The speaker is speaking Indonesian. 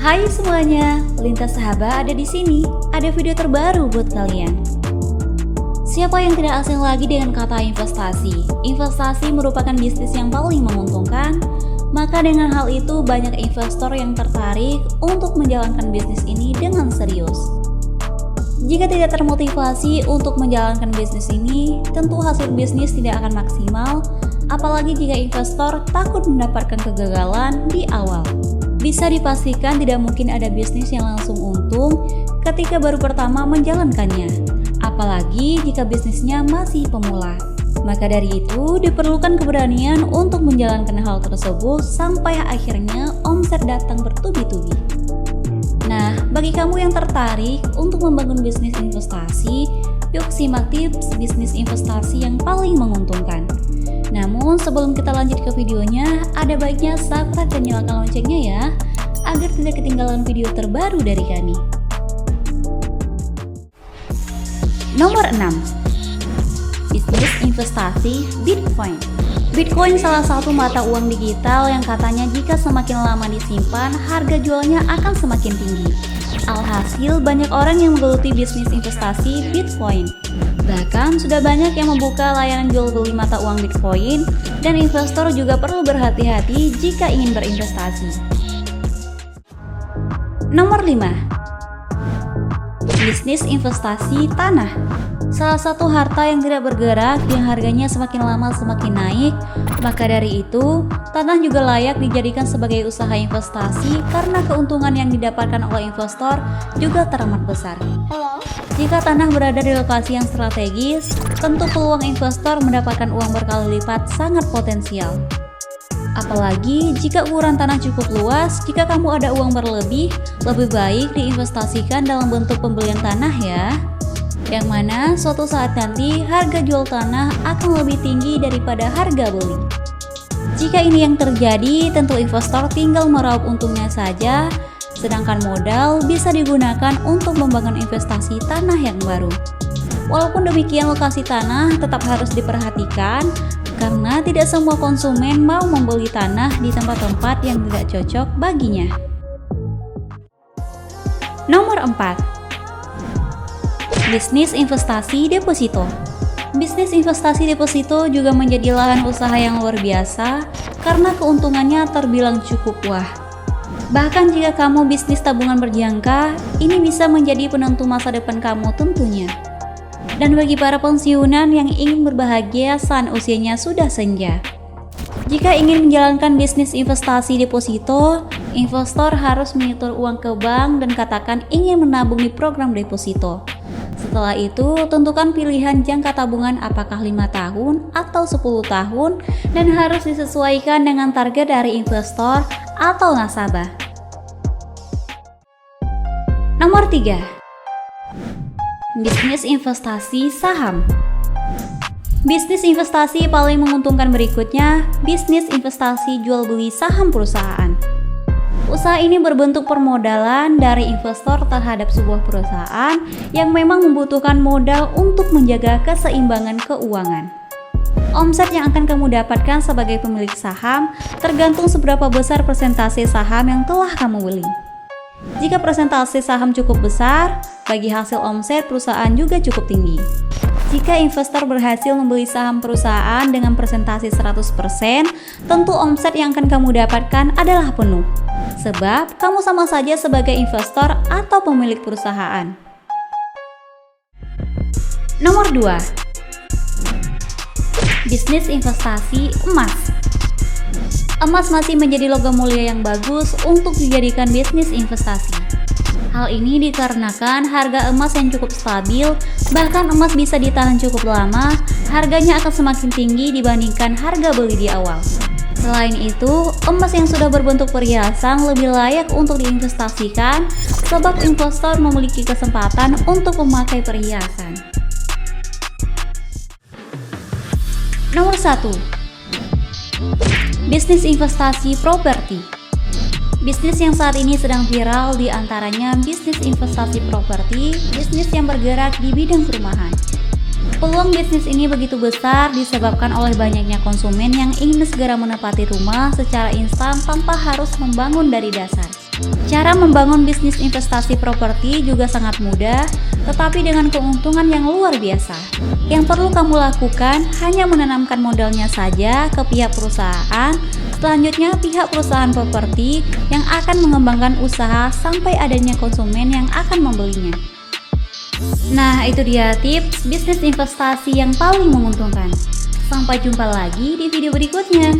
Hai semuanya, Lintas Sahabat ada di sini. Ada video terbaru buat kalian. Siapa yang tidak asing lagi dengan kata investasi? Investasi merupakan bisnis yang paling menguntungkan. Maka dengan hal itu banyak investor yang tertarik untuk menjalankan bisnis ini dengan serius. Jika tidak termotivasi untuk menjalankan bisnis ini, tentu hasil bisnis tidak akan maksimal, apalagi jika investor takut mendapatkan kegagalan di awal. Bisa dipastikan tidak mungkin ada bisnis yang langsung untung ketika baru pertama menjalankannya, apalagi jika bisnisnya masih pemula. Maka dari itu diperlukan keberanian untuk menjalankan hal tersebut sampai akhirnya omset datang bertubi-tubi. Nah, bagi kamu yang tertarik untuk membangun bisnis investasi, yuk simak tips bisnis investasi yang paling menguntungkan. Namun sebelum kita lanjut ke videonya, ada baiknya subscribe dan nyalakan loncengnya ya, agar tidak ketinggalan video terbaru dari kami. Nomor 6. Bisnis investasi Bitcoin. Bitcoin salah satu mata uang digital yang katanya jika semakin lama disimpan, harga jualnya akan semakin tinggi. Alhasil banyak orang yang menggeluti bisnis investasi Bitcoin. Bahkan sudah banyak yang membuka layanan jual beli mata uang Bitcoin, dan investor juga perlu berhati-hati jika ingin berinvestasi. Nomor 5. Bisnis investasi tanah. Salah satu harta yang tidak bergerak yang harganya semakin lama semakin naik. Maka dari itu, tanah juga layak dijadikan sebagai usaha investasi karena keuntungan yang didapatkan oleh investor juga teramat besar. Jika tanah berada di lokasi yang strategis, tentu peluang investor mendapatkan uang berkali lipat sangat potensial. Apalagi jika ukuran tanah cukup luas, jika kamu ada uang berlebih, lebih baik diinvestasikan dalam bentuk pembelian tanah ya. Yang mana suatu saat nanti harga jual tanah akan lebih tinggi daripada harga beli. Jika ini yang terjadi, tentu investor tinggal meraup untungnya saja, sedangkan modal bisa digunakan untuk membangun investasi tanah yang baru. Walaupun demikian, lokasi tanah tetap harus diperhatikan karena tidak semua konsumen mau membeli tanah di tempat-tempat yang tidak cocok baginya. Nomor 4. Bisnis investasi deposito. Bisnis investasi deposito juga menjadi lahan usaha yang luar biasa karena keuntungannya terbilang cukup wah. Bahkan jika kamu bisnis tabungan berjangka, ini bisa menjadi penentu masa depan kamu tentunya. Dan bagi para pensiunan yang ingin berbahagia saat usianya sudah senja. Jika ingin menjalankan bisnis investasi deposito, investor harus menyetor uang ke bank dan katakan ingin menabung di program deposito. Setelah itu, tentukan pilihan jangka tabungan apakah 5 tahun atau 10 tahun dan harus disesuaikan dengan target dari investor atau nasabah. Nomor 3. Bisnis investasi saham. Bisnis investasi paling menguntungkan berikutnya, bisnis investasi jual beli saham perusahaan. Usaha ini berbentuk permodalan dari investor terhadap sebuah perusahaan yang memang membutuhkan modal untuk menjaga keseimbangan keuangan. Omset yang akan kamu dapatkan sebagai pemilik saham tergantung seberapa besar persentase saham yang telah kamu beli. Jika persentase saham cukup besar, bagi hasil omset perusahaan juga cukup tinggi. Jika investor berhasil membeli saham perusahaan dengan persentase 100%, tentu omset yang akan kamu dapatkan adalah penuh. Sebab kamu sama saja sebagai investor atau pemilik perusahaan. Nomor 2. Bisnis investasi emas. Emas masih menjadi logam mulia yang bagus untuk dijadikan bisnis investasi. Hal ini dikarenakan harga emas yang cukup stabil, bahkan emas bisa ditahan cukup lama, harganya akan semakin tinggi dibandingkan harga beli di awal. Selain itu, emas yang sudah berbentuk perhiasan lebih layak untuk diinvestasikan sebab investor memiliki kesempatan untuk memakai perhiasan. Nomor 1. Bisnis investasi properti. Bisnis yang saat ini sedang viral diantaranya bisnis investasi properti, bisnis yang bergerak di bidang perumahan. Peluang bisnis ini begitu besar disebabkan oleh banyaknya konsumen yang ingin segera menempati rumah secara instan tanpa harus membangun dari dasar. Cara membangun bisnis investasi properti juga sangat mudah, tetapi dengan keuntungan yang luar biasa. Yang perlu kamu lakukan hanya menanamkan modalnya saja ke pihak perusahaan. Selanjutnya, pihak perusahaan properti yang akan mengembangkan usaha sampai adanya konsumen yang akan membelinya. Nah, itu dia tips bisnis investasi yang paling menguntungkan. Sampai jumpa lagi di video berikutnya.